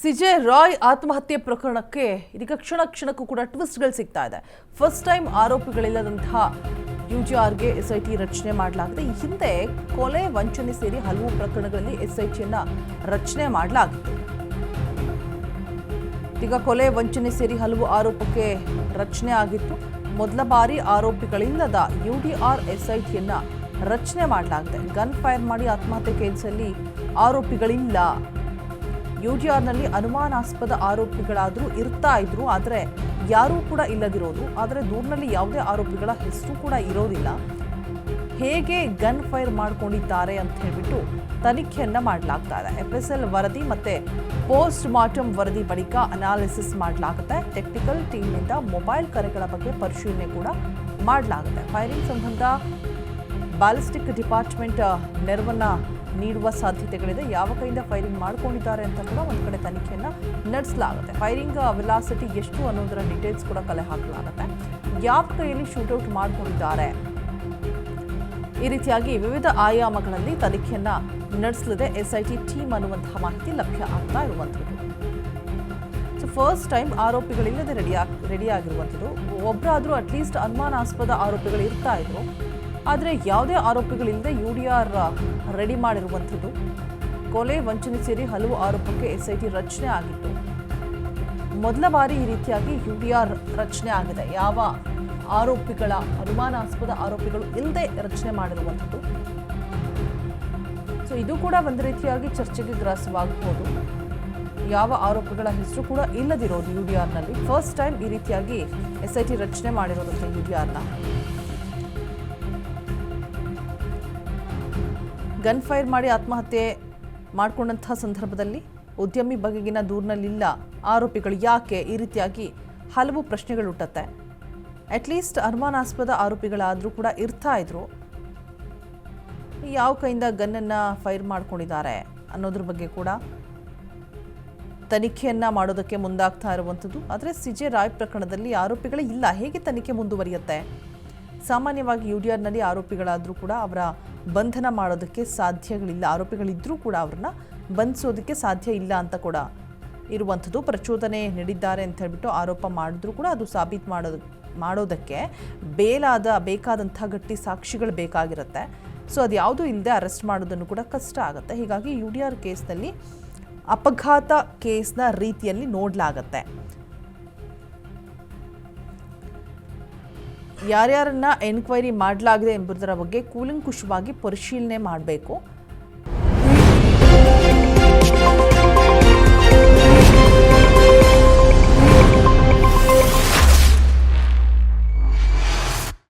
CJ Roy ಆತ್ಮಹತ್ಯೆ ಪ್ರಕರಣಕ್ಕೆ ಇದೀಗ ಕ್ಷಣಕ್ಕೂ ಕೂಡ ಟ್ವಿಸ್ಟ್ಗಳು ಸಿಗ್ತಾ ಇದೆ. ಫಸ್ಟ್ ಟೈಮ್ ಆರೋಪಿಗಳಿಲ್ಲದಂತಹ ಯುಜಿಆರ್ಗೆ ಎಸ್ಐಟಿ ರಚನೆ ಮಾಡಲಾಗಿದೆ. ಈ ಹಿಂದೆ ಕೊಲೆ ವಂಚನೆ ಸೇರಿ ಹಲವು ಪ್ರಕರಣಗಳಲ್ಲಿ ಎಸ್ಐಟಿಯನ್ನ ರಚನೆ ಮಾಡಲಾಗಿತ್ತು. ಈಗ ಕೊಲೆ ವಂಚನೆ ಸೇರಿ ಹಲವು ಆರೋಪಕ್ಕೆ ರಚನೆ ಆಗಿತ್ತು. ಮೊದಲ ಬಾರಿ ಆರೋಪಿಗಳಿಲ್ಲದ ಯುಡಿಆರ್ ಎಸ್ಐಟಿಯನ್ನ ರಚನೆ ಮಾಡಲಾಗಿದೆ. ಗನ್ ಫೈರ್ ಮಾಡಿ ಆತ್ಮಹತ್ಯೆ ಕೇಸಲ್ಲಿ ಆರೋಪಿಗಳಿಲ್ಲ. ಯುಜಿಆರ್ನಲ್ಲಿ ಅನುಮಾನಾಸ್ಪದ ಆರೋಪಿಗಳಾದರೂ ಇರ್ತಾ ಇದ್ರು, ಆದರೆ ಯಾರೂ ಕೂಡ ಇಲ್ಲದಿರೋದು. ಆದರೆ ದೂರಿನಲ್ಲಿ ಯಾವುದೇ ಆರೋಪಿಗಳ ಹೆಸರು ಕೂಡ ಇರೋದಿಲ್ಲ. ಹೇಗೆ ಗನ್ ಫೈರ್ ಮಾಡ್ಕೊಂಡಿದ್ದಾರೆ ಅಂತ ಹೇಳ್ಬಿಟ್ಟು ತನಿಖೆಯನ್ನ ಮಾಡಲಾಗ್ತಾ ಇದೆ. FSL ವರದಿ ಮತ್ತೆ ಪೋಸ್ಟ್ ಮಾರ್ಟಮ್ ವರದಿ ಬಳಿಕ ಅನಾಲಿಸಿಸ್ ಮಾಡಲಾಗುತ್ತೆ. ಟೆಕ್ನಿಕಲ್ ಟೀಮ್ನಿಂದ ಮೊಬೈಲ್ ಕರೆಗಳ ಬಗ್ಗೆ ಪರಿಶೀಲನೆ ಕೂಡ ಮಾಡಲಾಗುತ್ತೆ. ಫೈರಿಂಗ್ ಸಂಬಂಧ ಬ್ಯಾಲಿಸ್ಟಿಕ್ ಡಿಪಾರ್ಟ್ಮೆಂಟ್ ನೆರವನ್ನ ನೀಡುವ ಸಾಧ್ಯತೆಗಳಿದೆ. ಯಾವ ಕೈಯಿಂದ ಫೈರಿಂಗ್ ಮಾಡ್ಕೊಂಡಿದ್ದಾರೆ ಅಂತ ಕೂಡ ಒಂದು ಕಡೆ ತನಿಖೆಯನ್ನ ನಡೆಸಲಾಗುತ್ತೆ. ಫೈರಿಂಗ್ ವೆಲಾಸಿಟಿ ಎಷ್ಟು ಅನ್ನೋದರ ಡೀಟೇಲ್ಸ್ ಕೂಡ ಕಲೆ ಹಾಕಲಾಗುತ್ತೆ. ಯಾವ ಕೈಯಲ್ಲಿ ಶೂಟೌಟ್ ಮಾಡ್ಕೊಂಡಿದ್ದಾರೆ, ಈ ರೀತಿಯಾಗಿ ವಿವಿಧ ಆಯಾಮಗಳಲ್ಲಿ ತನಿಖೆಯನ್ನ ನಡೆಸಲಿದೆ SIT ಟೀಮ್ ಅನ್ನುವಂತಹ ಮಾಹಿತಿ ಲಭ್ಯ ಆಗ್ತಾ ಇರುವಂಥದ್ದು. ಸೊ ಫಸ್ಟ್ ಟೈಮ್ ಆರೋಪಿಗಳಿಲ್ಲದೆ ರೆಡಿ ಆಗಿರುವಂಥದ್ದು. ಒಬ್ಬರಾದರೂ ಅಟ್ಲೀಸ್ಟ್ ಅನುಮಾನಾಸ್ಪದ ಆರೋಪಿಗಳು ಇರ್ತಾ ಇದ್ರು, ಆದರೆ ಯಾವುದೇ ಆರೋಪಿಗಳಿಲ್ಲದೆ UDR ರೆಡಿ ಮಾಡಿರುವಂಥದ್ದು. ಕೊಲೆ ವಂಚನೆ ಸೇರಿ ಹಲವು ಆರೋಪಕ್ಕೆ SIT ರಚನೆ ಆಗಿತ್ತು. ಮೊದಲ ಬಾರಿ ಈ ರೀತಿಯಾಗಿ UDR ರಚನೆ ಆಗಿದೆ. ಯಾವ ಆರೋಪಿಗಳ ಅನುಮಾನಾಸ್ಪದ ಆರೋಪಿಗಳು ಇಲ್ಲದೆ ರಚನೆ ಮಾಡಿರುವಂಥದ್ದು. ಸೊ ಇದು ಕೂಡ ಒಂದು ರೀತಿಯಾಗಿ ಚರ್ಚೆಗೆ ಗ್ರಾಸವಾಗಬಹುದು. ಯಾವ ಆರೋಪಿಗಳ ಹೆಸರು ಕೂಡ ಇಲ್ಲದಿರೋದು UDRನಲ್ಲಿ ಫಸ್ಟ್ ಟೈಮ್ ಈ ರೀತಿಯಾಗಿ SIT ರಚನೆ ಮಾಡಿರೋದಂತ UDRನ. ಗನ್ ಫೈರ್ ಮಾಡಿ ಆತ್ಮಹತ್ಯೆ ಮಾಡಿಕೊಂಡಂತಹ ಸಂದರ್ಭದಲ್ಲಿ ಉದ್ಯಮಿ ಬಗೆಗಿನ ದೂರಿನಲ್ಲಿಲ್ಲ ಆರೋಪಿಗಳು ಯಾಕೆ, ಈ ರೀತಿಯಾಗಿ ಹಲವು ಪ್ರಶ್ನೆಗಳು ಹುಟ್ಟುತ್ತೆ. ಅಟ್ಲೀಸ್ಟ್ ಅನುಮಾನಾಸ್ಪದ ಆರೋಪಿಗಳಾದರೂ ಕೂಡ ಇರ್ತಾ ಇದ್ರು. ಯಾವ ಕೈಯಿಂದ ಗನ್ನನ್ನು ಫೈರ್ ಮಾಡ್ಕೊಂಡಿದ್ದಾರೆ ಅನ್ನೋದ್ರ ಬಗ್ಗೆ ಕೂಡ ತನಿಖೆಯನ್ನ ಮಾಡೋದಕ್ಕೆ ಮುಂದಾಗ್ತಾ ಇರುವಂಥದ್ದು. ಆದರೆ ಸಿಜೆ ರಾಯ್ ಪ್ರಕರಣದಲ್ಲಿ ಆರೋಪಿಗಳೇ ಇಲ್ಲ, ಹೇಗೆ ತನಿಖೆ ಮುಂದುವರಿಯುತ್ತೆ? ಸಾಮಾನ್ಯವಾಗಿ UDRನಲ್ಲಿ ಆರೋಪಿಗಳಾದರೂ ಕೂಡ ಅವರ ಬಂಧನ ಮಾಡೋದಕ್ಕೆ ಸಾಧ್ಯಗಳಿಲ್ಲ. ಆರೋಪಿಗಳಿದ್ರೂ ಕೂಡ ಅವ್ರನ್ನ ಬಂಧಿಸೋದಕ್ಕೆ ಸಾಧ್ಯ ಇಲ್ಲ ಅಂತ ಕೂಡ ಇರುವಂಥದ್ದು. ಪ್ರಚೋದನೆ ನೀಡಿದ್ದಾರೆ ಅಂತ ಹೇಳ್ಬಿಟ್ಟು ಆರೋಪ ಮಾಡಿದ್ರೂ ಕೂಡ ಅದು ಸಾಬೀತು ಮಾಡೋದಕ್ಕೆ ಬೇಕಾದಂಥ ಗಟ್ಟಿ ಸಾಕ್ಷಿಗಳು ಬೇಕಾಗಿರುತ್ತೆ. ಸೊ ಅದು ಯಾವುದೂ ಇಲ್ಲದೆ ಅರೆಸ್ಟ್ ಮಾಡೋದನ್ನು ಕೂಡ ಕಷ್ಟ ಆಗುತ್ತೆ. ಹೀಗಾಗಿ UDR ಕೇಸ್ನಲ್ಲಿ ಅಪಘಾತ ಕೇಸ್ನ ರೀತಿಯಲ್ಲಿ ನೋಡಲಾಗತ್ತೆ. ಯಾರ್ಯಾರನ್ನ ಎನ್ಕ್ವೈರಿ ಮಾಡಲಾಗಿದೆ ಎಂಬುದರ ಬಗ್ಗೆ ಕೂಲಂಕುಷವಾಗಿ ಪರಿಶೀಲನೆ ಮಾಡಬೇಕು.